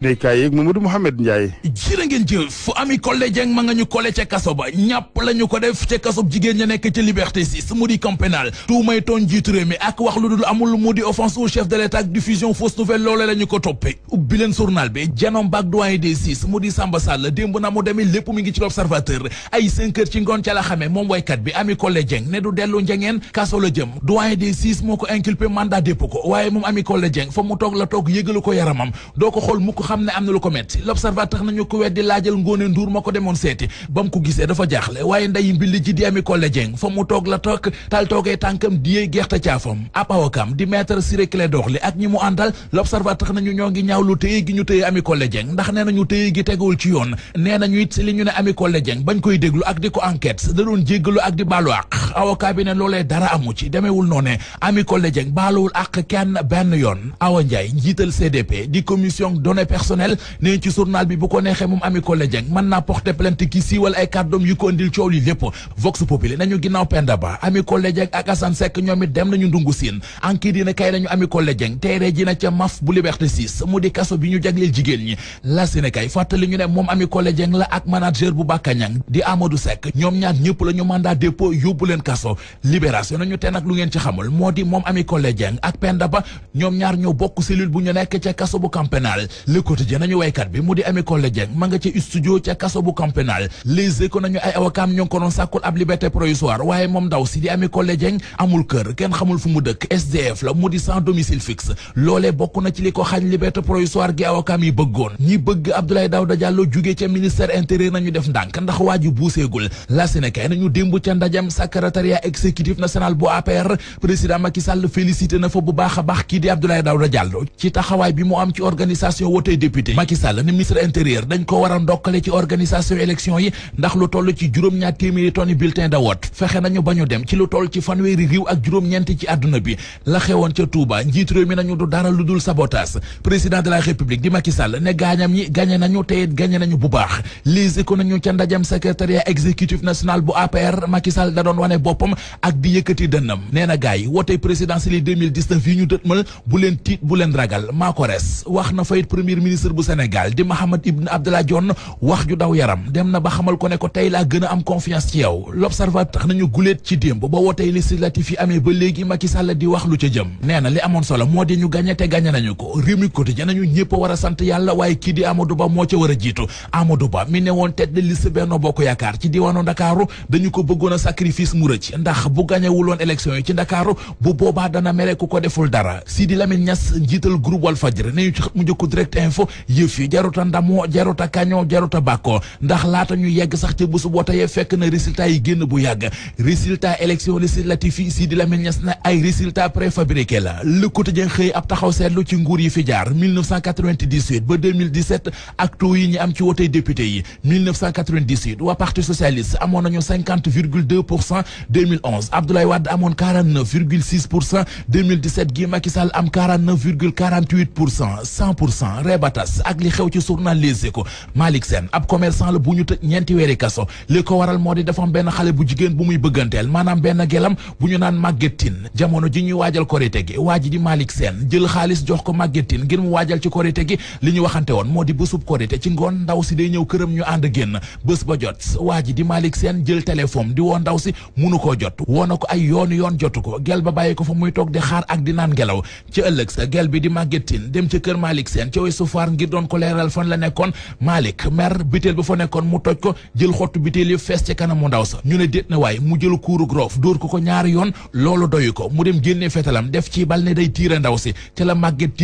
Ndeykaay yeeg Mamadou Mouhamed Ndiaye. jërë ngeen jëf fu Ami Collé Dieng ma nga ñu collé ca kaso ba ñàpp la ñu ko def ca kaso jigéen ña nekk ca Liberté 6 mu di camp pénal tuumay tooñ jiitu réew mi ak wax lu dul amul mu di offense au chef de l'État ak diffusion fausse nouvelle loole la ñu ko toppee ubbi leen journal bi janoom baak doyen des 6 mu di Samba Sall démb na mu demee lépp mi ngi ci l'Observateur ay 5 heures ci ngoon ca la xamee moom waykat bi Ami Collé Dieng ne du dellu njengeen kaso la jëm doyen des 6 moo ko inculpé mandat dépôt ko waaye moom Ami Collé Dieng fa mu toog la toog yëgalu ko yaramam doo ko xool mu ko xam ne am na lu ko metti l'Observateur nañu ko weddi laajal Ngoone Ndour ma ko demoon seeti ba mu ko gisee dafa jaaxle waaye nday mbilli ji di Ami Collé Dieng fa mu toog la toog tal toogee tànkam diyee gerte caafam ab awakam di maître Ciré Clédor Ly ak ñi mu àndal l'Observateur nañu ñoo ngi ñaawlu téye gi ñu téye Ami Collé Dieng ndax nee nañu téye gi teguwul ci yoon nee nañu it li ñu ne Ami Collé Dieng bañ koy déglu ak di ko enquête da doon jéggalu ak di baalu àq avocat bi ne loolee dara amu ci demeewul noone Ami Collé Dieng baaluwul àq kenn benn yoon Awa Ndiaye njiital CDP di commission données personnelles nee ci journal bi bu ko neexee moom Ami Collé Dieng mën naa porter plainte ki siiwal ay kàddoom yu ko indil coow li lépp Vox Populi nañu ginnaaw Penda Ba Ami Collé Dieng ak Assane Seck ñoom it dem nañu ndungu siin enquête dina kay nañu Ami Collé Dieng teere ji na ca maf bu Liberté 6 mu di kaso bi ñu jagleel jigéen ñi la Sénégal fàttali ñu ne moom Ami Collé Dieng la ak manager bu Bakañang di Amadou Seck ñoom ñaar ñëpp la ñu mandat dépôt yóbbu leen kaso libération nañu te nag lu ngeen ci xamul moo di moom Ami Collé Dieng ak Penda Ba ñoom ñaar ñoo bokk cellule bu ñu nekk ca kaso bu camp pénal Le Quotidien nañu waykat bi mu di Ami Collé Dieng ma nga ca studio ca kaso bu camp pénal Les Échos nañu ay awakaam ñoo ngi ko doon sàkkul ab liberté provisoire waaye moom ndaw si di Ami Collé Dieng amul kër kenn xamul fu mu dëkk SDF la mu di sans domicile fixe loolee bokk na ci li ko xañ liberté provisoire gi awakaam yi bëggoon ñi bëgg Abdoulaye Daouda Diallo jugee ca ministère intérieur nañu def ndànk ndax waa ji buuseegul la Sénégal nañu démb ca ndajam secrétariat exécutif national bu APR président Macky Sall félicité na fa bu baax a baax kii di Abdoulaye Daouda Diallo ci taxawaay bi mu am ci organisation wotey député Macky Sall ne ministre intérieur dañ ko war a ndokkale ci organisation élection yi ndax lu toll ci juróom-ñaar téeméeri tonni bulletin de vote fexe nañu ba ñu dem ci lu toll ci fanweeri réew ak juróom-ñeent ci àdduna bi la xewoon ca Touba njiit réew mi nañu du dara lu dul sabotage président de la république di Macky Sall ne gaañam ñi gagné nañu te it gagné nañu bu baax lise ko nañu ca ndajam secrétariat exécutif national bu APR Macky Sall da doon wane boppam ak di yëkkati dënnam nee na gaay yi wote présidentielle 2019 yi ñu dëtmal bu leen tiit bu leen ragal maa ko res wax na fayit premier ministre bu Sénégal di Mahammed Ibn Abdallah Dionne wax ju daw yaram dem na ba xamal ko ne ko tey laa gën a am confiance ci yow l'Observateur tax nañu guléet ci démb ba wotey législatif yi amee ba léegi Macky Sall di wax lu ca jëm nee na li amoon solo moo di ñu gagné te gagné nañu ko Rewmi Quotidien nañu ñëpp a war a sant yàlla waaye kii di Amadou Ba moo ca war a jiitu Amadou Ba mi ne woon tête de liste Benno Bokk Yaakaar ci diwaanu Ndakaaru dañu ko bëggoon a sacrifice mu rëcc ndax bu gagnéwul woon élection yi ci Ndakaaru bu boobaa dana mere ku ko deful dara Sidi Lamine Niass njiital groupe Walfadjri nañu ci mu njëkku direct info yëf yi jaruta ndamoo jaruta kañoo jaruta bàkkoo ndax laata ñu yegg sax ca bésu wootee fekk na résultat yi génn bu yàgg résultat élection législative yi Sidi Lamine Niass na ay résultat préfabriqué la Le Quotidien xëy ab taxaw seetlu ci nguur yi fi jaar 1998 ba 2017 ak taux yi ñi am ci wootey député yi 1998 waa parti socialiste amoon nañu 50,2% 2011 Abdoulaye Wade amoon 49,6% 2017 gi Macky Sall am 49,48% 100% rebatas ak li xew ci journal Les Échos Malick Sène ab commerçant la bu ñu tëj ñeenti weeri kaso li ko waral moo di dafa am benn xale bu jigéen bu muy bëgganteel maanaam benn gelam bu ñu naan Maguette Tine jamono ji ñuy waajal korite gi waa ji di Malick Sène jël xaalis jox ko Maguette Tine ngir mu waajal ci korite gi li ñu waxante woon moo di bésub korite ci ngoon ndaw si day ñëw këram ñu ànd génn bés ba jot waa ji di Malick Sène jël téléphone di woo ndaw si munu koo jot woo na ko ay yoon jotu ko gel ba bàyyi ko fa muy toog di xaar ak di naan ngelaw ci ëllëg sa gel bi di Maguette Tine dem ca kër Malick Sène ca Ouest Foire ngir doon ko leeral fan la nekkoon Malick mer biteel ba fa nekkoon mu toj ko jël xottu biteel yi fees ci kanamu ndaw sa ñu ne déet na waay mu jël kuuru groof dóor ko ñaari yoon loolu doyu ko mu dem génnee fetalam def ci bal ne day tiire ndaw si ca la Maguette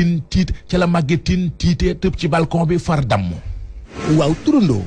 Tine tiitee tëb ci balcon bi far damm. waaw turandoo